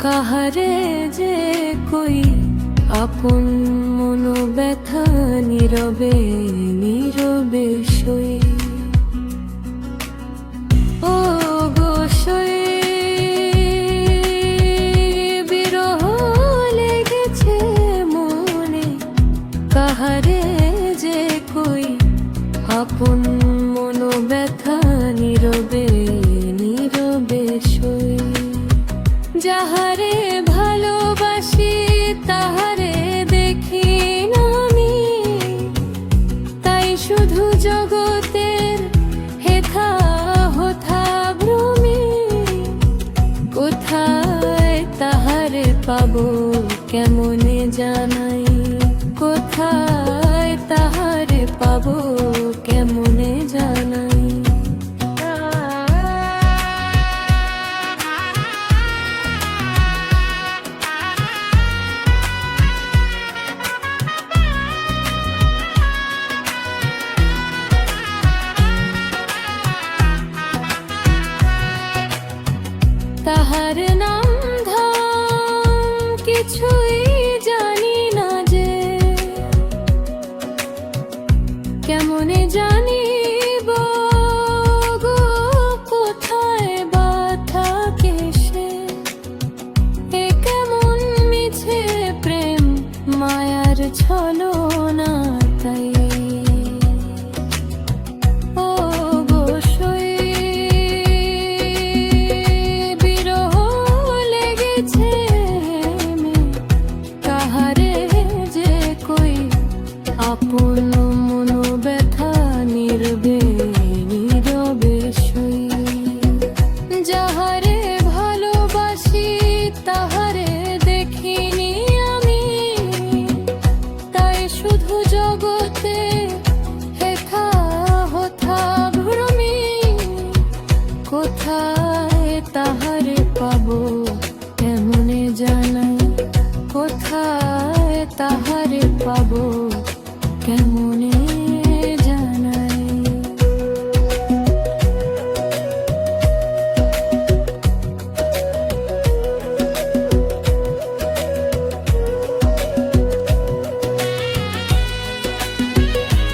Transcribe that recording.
কাহারে যে কই আপন মনো ব্যথা নীরবে নীরবে সই। ও গো সই বিরহ লেগেছে মনে, কাহারে যে কই আপন মনো ব্যথা নীরবে নীরবে সই। যাহারে ভালোবাসি তাহারে দেখি না আমি, তাই শুধু জগতের হেথা হোথা ভ্রমি। কোথায় তাহারে পাবো কেমনে জানাই, কোথায় তাহারে পাবো কেমনে জানাই। তাহার নাম ধাম কিছুই জানি না যে, কেমনে জানিব গো কোথায় বা থাকে সে। এ কেমন মিছে প্রেম মায়ার ছলনা তাই। আপন মনো ব্যথা নীরবে নীরবে সই। যাহারে ভালোবাসি তাহারে দেখিনি আমি, তাই শুধু জগতে হেথা হোথা ভ্রমি। কোথায় তাহার